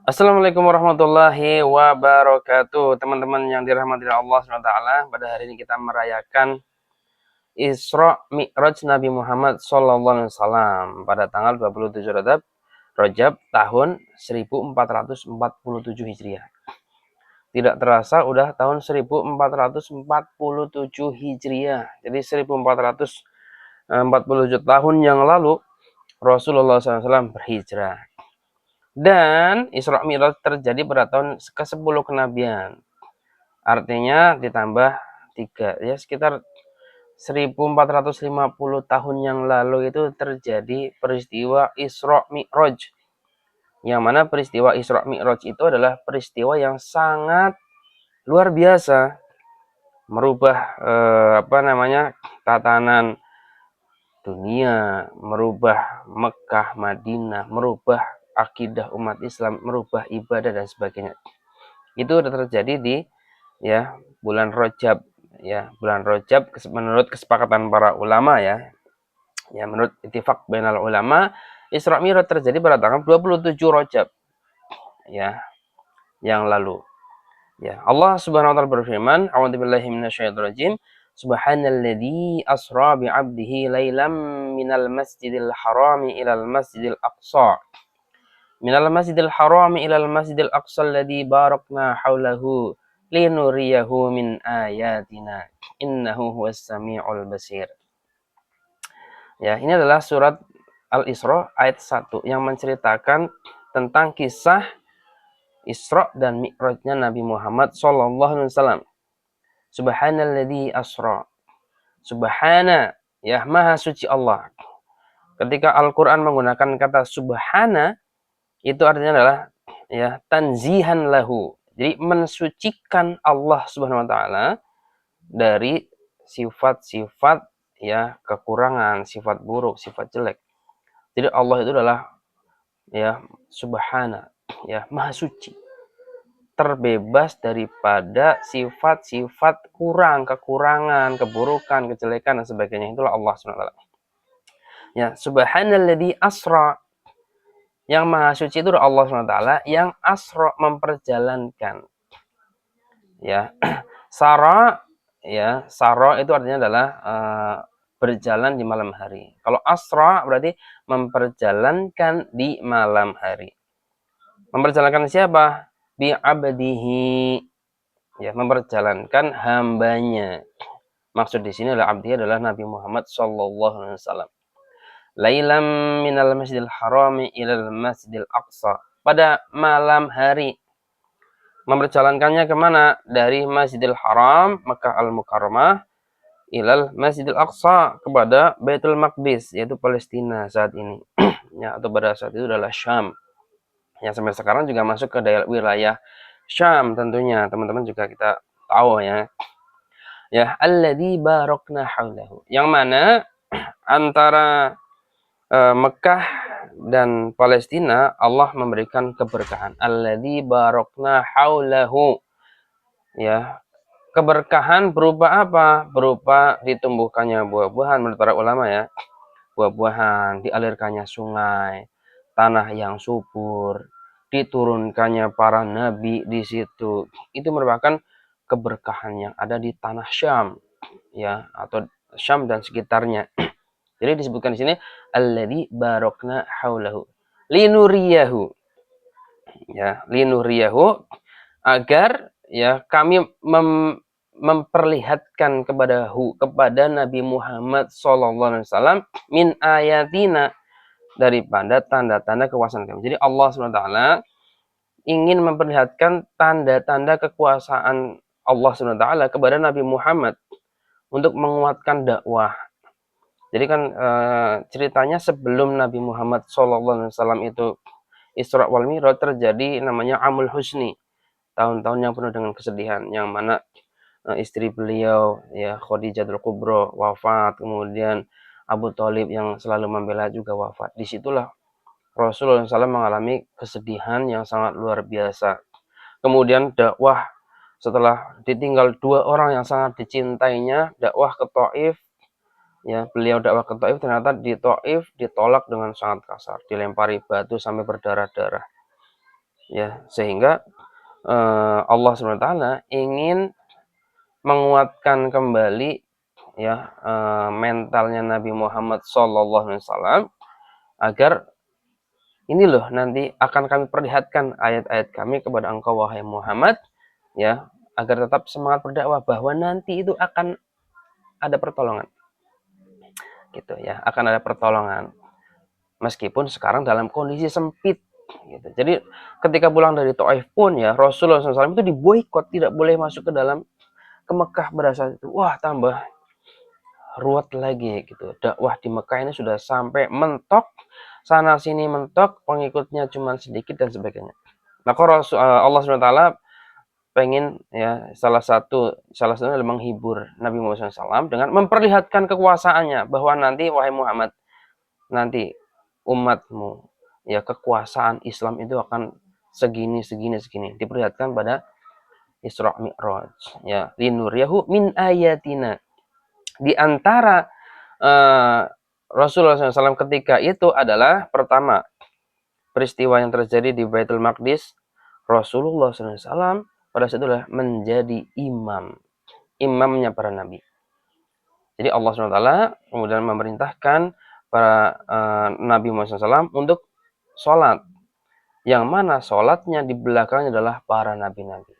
Assalamualaikum warahmatullahi wabarakatuh. Teman-teman yang dirahmati Allah SWT, pada hari ini kita merayakan Isra Mi'raj Nabi Muhammad SAW pada tanggal 27 Rajab tahun 1447 Hijriah. Tidak terasa udah tahun 1447 Hijriah. Jadi 1447 tahun yang lalu Rasulullah SAW berhijrah. Dan Isra Mi'raj terjadi pada tahun ke-10 kenabian. Artinya ditambah 3, ya sekitar 1450 tahun yang lalu itu terjadi peristiwa Isra Mi'raj. Yang mana peristiwa Isra Mi'raj itu adalah peristiwa yang sangat luar biasa, merubah tatanan dunia, merubah Mekah, Madinah, merubah akidah umat Islam, merubah ibadah dan sebagainya. Itu sudah terjadi di bulan Rajab, bulan Rajab menurut kesepakatan para ulama menurut ittifaq bainal ulama, Isra Mi'raj terjadi pada tanggal 27 Rajab yang lalu. Allah Subhanahu wa taala berfirman, a'udzubillahi minasyaitonir rajim, subhanalladzi asra bi 'abdihi lailam minal masjidil harami ilal masjidil aqsa. Minal masjidil harami ilal masjidil aqsa alladzi barakna haulahu linuriyahu min ayatina innahu huwas samiul basir. Ini adalah surat Al-Isra ayat 1 yang menceritakan tentang kisah Isra dan Mi'rajnya Nabi Muhammad SAW. Subhanalladzi asra. Subhana, maha suci Allah. Ketika Al-Quran menggunakan kata subhana, itu artinya adalah tanzihan lahu. Jadi mensucikan Allah Subhanahu wa taala dari sifat-sifat kekurangan, sifat buruk, sifat jelek. Jadi Allah itu adalah subhana, maha suci, terbebas daripada sifat-sifat kekurangan, keburukan, kejelekan dan sebagainya. Itulah Allah Subhanahu wa taala. Subhanalladzi asra. Yang maha suci itu Allah Subhanahu wa taala yang asra, memperjalankan. Sara, sara itu artinya adalah berjalan di malam hari. Kalau asra berarti memperjalankan di malam hari. Memperjalankan siapa? Bi abdihi, memperjalankan hambanya. Maksud di sini adalah abdi adalah Nabi Muhammad sallallahu alaihi wasallam. Lailam minal masjidil harami ilal masjidil aqsa. Pada malam hari. Memperjalankannya kemana? Dari Masjidil Haram, Makkah Al-Mukarramah, ilal Masjidil Aqsa, kepada Baitul Maqdis, yaitu Palestina saat ini. Atau pada saat itu adalah Syam. Yang sampai sekarang juga masuk ke daerah wilayah Syam tentunya. Teman-teman juga kita tahu alladzi barakna haulahu. Yang mana antara Mekah dan Palestina Allah memberikan keberkahan. Alladzi barakna haulahu. Keberkahan berupa apa? Berupa ditumbuhkannya buah-buahan menurut para ulama Buah-buahan, dialirkannya sungai, tanah yang subur, diturunkannya para nabi di situ. Itu merupakan keberkahan yang ada di tanah Syam, atau Syam dan sekitarnya. Jadi disebutkan di sini alladzi barakna haulahu linuriyahu. Linuriyahu, agar kami memperlihatkan kepada Nabi Muhammad SAW min ayatina, daripada tanda-tanda kekuasaan kami. Jadi Allah SWT ingin memperlihatkan tanda-tanda kekuasaan Allah SWT kepada Nabi Muhammad untuk menguatkan dakwah. Jadi kan ceritanya sebelum Nabi Muhammad SAW itu Isra wal Mi'raj terjadi namanya Amul Husni, tahun-tahun yang penuh dengan kesedihan, yang mana istri beliau Khadijatul Kubra wafat, kemudian Abu Thalib yang selalu membela juga wafat. Disitulah Rasulullah SAW mengalami kesedihan yang sangat luar biasa. Kemudian dakwah, setelah ditinggal dua orang yang sangat dicintainya, dakwah ke Taif, beliau dakwah ke Taif, ternyata di Taif ditolak dengan sangat kasar, dilempari batu sampai berdarah-darah. Ya, sehingga Allah SWT ingin menguatkan kembali ya mentalnya Nabi Muhammad SAW agar ini loh nanti akan kami perlihatkan ayat-ayat kami kepada engkau wahai Muhammad ya agar tetap semangat berdakwah bahwa nanti itu akan ada pertolongan gitu ya, akan ada pertolongan meskipun sekarang dalam kondisi sempit gitu. Jadi ketika pulang dari Taif pun ya Rasulullah SAW itu diboikot, tidak boleh masuk ke Mekah. Berasa itu wah tambah ruwet lagi gitu. Dakwah di Mekah ini sudah sampai mentok, sana sini mentok, pengikutnya cuma sedikit dan sebagainya. Maka Allah SWT pengen ya salah satunya adalah menghibur Nabi Muhammad SAW dengan memperlihatkan kekuasaannya bahwa nanti wahai Muhammad, nanti umatmu ya kekuasaan Islam itu akan segini segini segini, diperlihatkan pada Isra Mi'raj ya, linuriyahu min ayatina. Di antara Rasulullah SAW ketika itu adalah pertama peristiwa yang terjadi di Baitul Maqdis. Rasulullah SAW pada saat itu adalah menjadi imamnya para nabi. Jadi Allah SWT kemudian memerintahkan para Nabi Muhammad SAW untuk sholat, yang mana sholatnya di belakangnya adalah para nabi-nabi.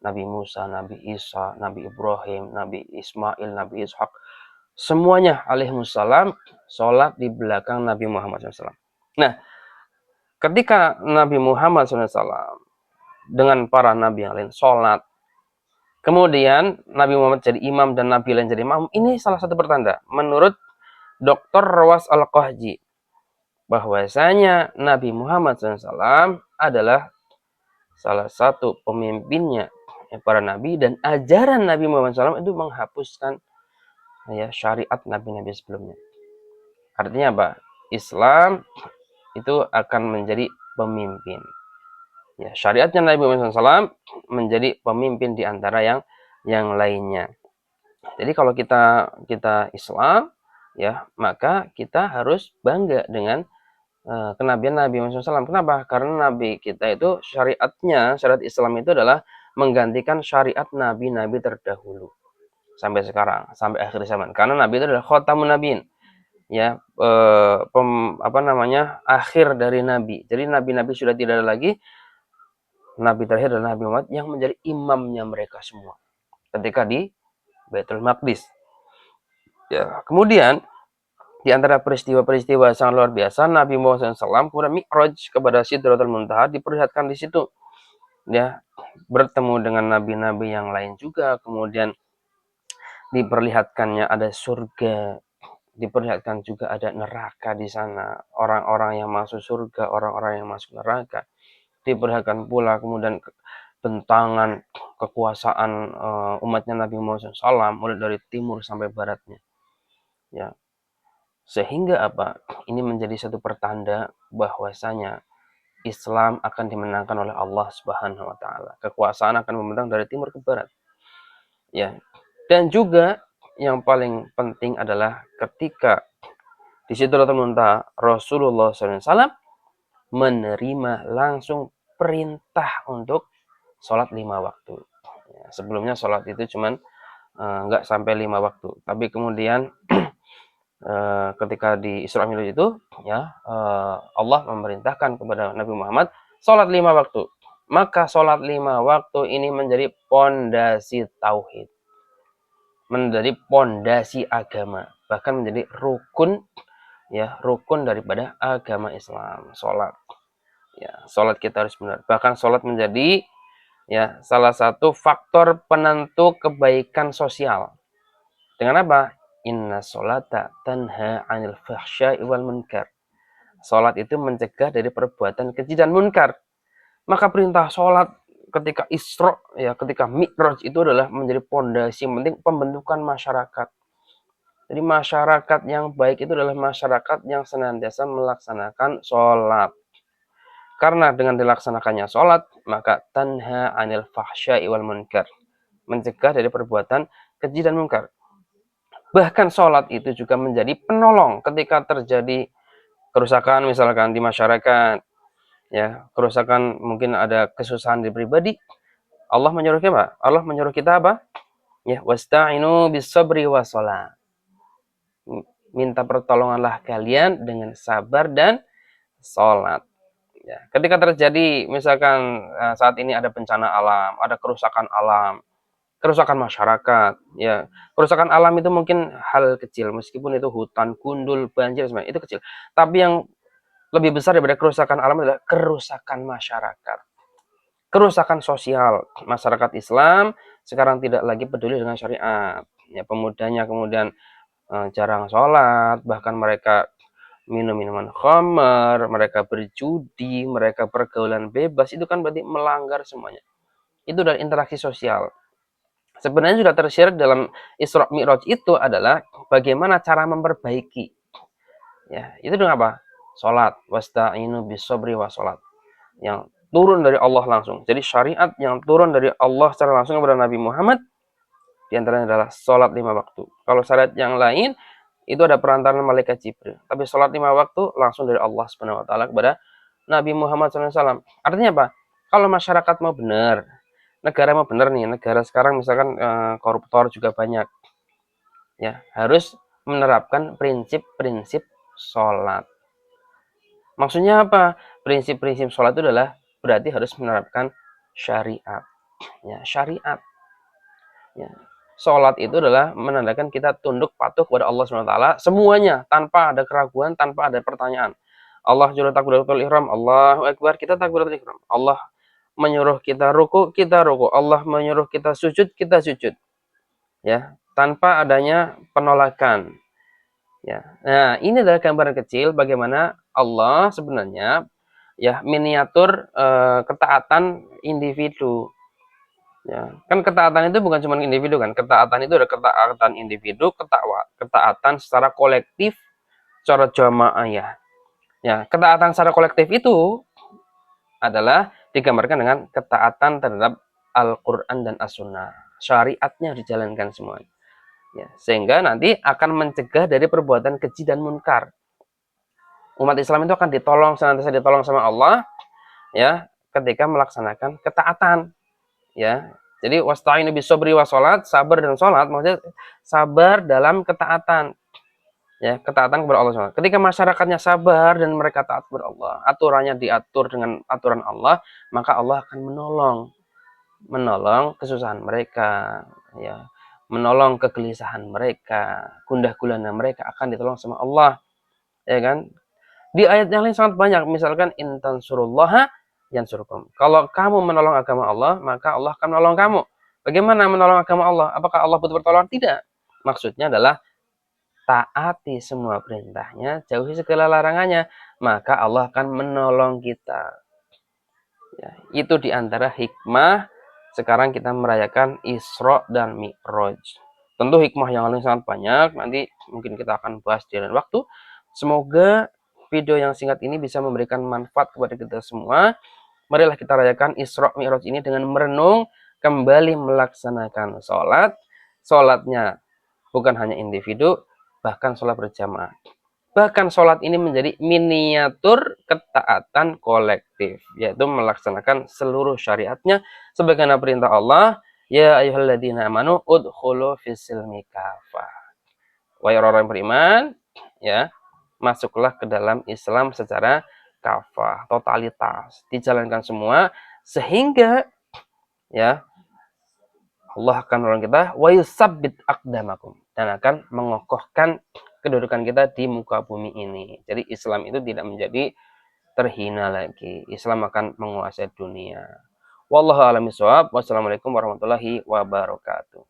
Nabi Musa, Nabi Isa, Nabi Ibrahim, Nabi Ismail, Nabi Ishak, semuanya alaihimussalam sholat di belakang Nabi Muhammad SAW. Nah, ketika Nabi Muhammad SAW dengan para nabi yang lain sholat, kemudian Nabi Muhammad jadi imam dan nabi lain jadi imam, ini salah satu pertanda menurut Dr. Rawas Al-Qahji bahwasanya Nabi Muhammad SAW adalah salah satu pemimpinnya para nabi, dan ajaran Nabi Muhammad SAW itu menghapuskan ya syariat nabi-nabi sebelumnya. Artinya apa? Islam itu akan menjadi pemimpin. Ya, syariatnya Nabi Muhammad SAW menjadi pemimpin di antara yang lainnya. Jadi kalau kita Islam, ya maka kita harus bangga dengan kenabian Nabi Muhammad SAW. Kenapa? Karena Nabi kita itu syariat Islam itu adalah menggantikan syariat nabi-nabi terdahulu sampai sekarang, sampai akhir zaman. Karena Nabi itu adalah khatamun nabiin, ya akhir dari nabi. Jadi nabi-nabi sudah tidak ada lagi. Nabi terakhir adalah Nabi Muhammad yang menjadi imamnya mereka semua ketika di Baitul Maqdis. Ya, kemudian di antara peristiwa-peristiwa sangat luar biasa, Nabi Muhammad SAW kemudian Mi'raj kepada Sidratul Muntaha, diperlihatkan di situ. Ya, bertemu dengan nabi-nabi yang lain juga, kemudian diperlihatkannya ada surga, diperlihatkan juga ada neraka di sana, orang-orang yang masuk surga, orang-orang yang masuk neraka. Diperlihatkan pula kemudian bentangan kekuasaan umatnya Nabi Muhammad SAW mulai dari timur sampai baratnya. Ya, sehingga apa? Ini menjadi satu pertanda bahwasanya Islam akan dimenangkan oleh Allah Subhanahu wa taala. Kekuasaan akan membentang dari timur ke barat. Ya. Dan juga yang paling penting adalah ketika di Sidratul Muntaha Rasulullah SAW menerima langsung perintah untuk sholat 5 waktu. Ya, sebelumnya sholat itu cuman nggak sampai 5 waktu. Tapi kemudian ketika di Isra Mi'raj itu ya Allah memerintahkan kepada Nabi Muhammad sholat 5 waktu. Maka sholat 5 waktu ini menjadi pondasi tauhid, menjadi pondasi agama, bahkan menjadi rukun daripada agama Islam. Sholat ya, sholat kita harus benar. Bahkan sholat menjadi ya salah satu faktor penentu kebaikan sosial. Dengan apa? Inna sholata tanha 'anil fahsya'i wal munkar. Salat itu mencegah dari perbuatan keji dan munkar. Maka perintah salat ketika Isra ya, ketika Mi'raj itu adalah menjadi pondasi penting pembentukan masyarakat. Jadi masyarakat yang baik itu adalah masyarakat yang senantiasa melaksanakan salat. Karena dengan dilaksanakannya salat, maka tanha 'anil fahsya'i wal munkar. Mencegah dari perbuatan keji dan munkar. Bahkan sholat itu juga menjadi penolong ketika terjadi kerusakan misalkan di masyarakat. ya, kerusakan mungkin ada kesusahan di pribadi, Allah menyuruh kita apa? Allah menyuruh kita apa? Ya, wasta'inu bis-sabri was-shalah. Minta pertolonganlah kalian dengan sabar dan sholat. Ya, ketika terjadi misalkan saat ini ada bencana alam, ada kerusakan alam, kerusakan masyarakat, ya, kerusakan alam itu mungkin hal kecil, meskipun itu hutan, gundul, banjir, sebenarnya itu kecil. Tapi yang lebih besar daripada kerusakan alam adalah kerusakan masyarakat, kerusakan sosial. Masyarakat Islam sekarang tidak lagi peduli dengan syariat. Ya, pemudanya kemudian jarang sholat, bahkan mereka minum minuman khamar, mereka berjudi, mereka pergaulan bebas, itu kan berarti melanggar semuanya. Itu dari interaksi sosial. Sebenarnya sudah tersirat dalam Isra Mi'raj itu adalah bagaimana cara memperbaiki. Ya, itu dengan apa? Salat, wasta'inu bis-sabri was salat. Yang turun dari Allah langsung. Jadi syariat yang turun dari Allah secara langsung kepada Nabi Muhammad di antaranya adalah salat 5 waktu. Kalau syariat yang lain itu ada perantaraan malaikat Jibril. Tapi salat 5 waktu langsung dari Allah Subhanahu wa taala kepada Nabi Muhammad SAW. Artinya apa? Kalau masyarakat mau benar, negara mau benar nih, negara sekarang misalkan koruptor juga banyak, ya harus menerapkan prinsip-prinsip sholat. Maksudnya apa? Prinsip-prinsip sholat itu adalah berarti harus menerapkan syariat. Ya, syariat. Ya. Sholat itu adalah menandakan kita tunduk patuh kepada Allah SWT semuanya tanpa ada keraguan, tanpa ada pertanyaan. Allah juru takbiratul ihram, Allahu akbar, kita takbiratul ihram. Allah menyuruh kita ruku, kita ruku. Allah menyuruh kita sujud, kita sujud. Ya, tanpa adanya penolakan. Ya. Nah, ini adalah gambaran kecil bagaimana Allah sebenarnya ya miniatur ketaatan individu. Ya, kan ketaatan itu bukan cuma individu kan. Ketaatan itu ada ketaatan individu, ketaatan secara kolektif, secara jamaah ya. Ya, ketaatan secara kolektif itu adalah digambarkan dengan ketaatan terhadap Al-Qur'an dan As-Sunnah. Syariatnya dijalankan semua. Ya, sehingga nanti akan mencegah dari perbuatan keji dan munkar. Umat Islam itu akan ditolong, senantiasa ditolong sama Allah ya ketika melaksanakan ketaatan ya. Jadi wasta'inu bis-sabri was salat, sabar dan salat maksudnya sabar dalam ketaatan. Ya, ketaatan kepada Allah SWT. Ketika masyarakatnya sabar dan mereka taat kepada Allah, aturannya diatur dengan aturan Allah, maka Allah akan menolong kesusahan mereka, ya, menolong kegelisahan mereka, gundah gulana mereka akan ditolong sama Allah, ya kan? Di ayat yang lain sangat banyak, misalkan intan surullaha yansurkum. Kalau kamu menolong agama Allah, maka Allah akan menolong kamu. Bagaimana menolong agama Allah? Apakah Allah butuh pertolongan? Tidak. Maksudnya adalah taati semua perintahnya, jauhi segala larangannya, maka Allah akan menolong kita. Ya, itu diantara hikmah sekarang kita merayakan Isra dan Mi'raj. Tentu hikmah yang lain sangat banyak, nanti mungkin kita akan bahas di lain waktu. Semoga video yang singkat ini bisa memberikan manfaat kepada kita semua. Marilah kita rayakan Isra Mi'raj ini dengan merenung, kembali melaksanakan sholat. Sholatnya bukan hanya individu, bahkan sholat berjamaah. Bahkan sholat ini menjadi miniatur ketaatan kolektif, yaitu melaksanakan seluruh syariatnya sebagaimana perintah Allah, ya ayyuhalladzina amanu udkhulu fis-silmi kafah. Wahai orang-orang beriman, ya, masuklah ke dalam Islam secara kafah, totalitas, dijalankan semua sehingga ya Allah akan menolong kita wa yusabbit aqdamakum dan akan mengokohkan kedudukan kita di muka bumi ini. Jadi Islam itu tidak menjadi terhina lagi. Islam akan menguasai dunia. Wallahu a'lam bishawab. Wassalamualaikum warahmatullahi wabarakatuh.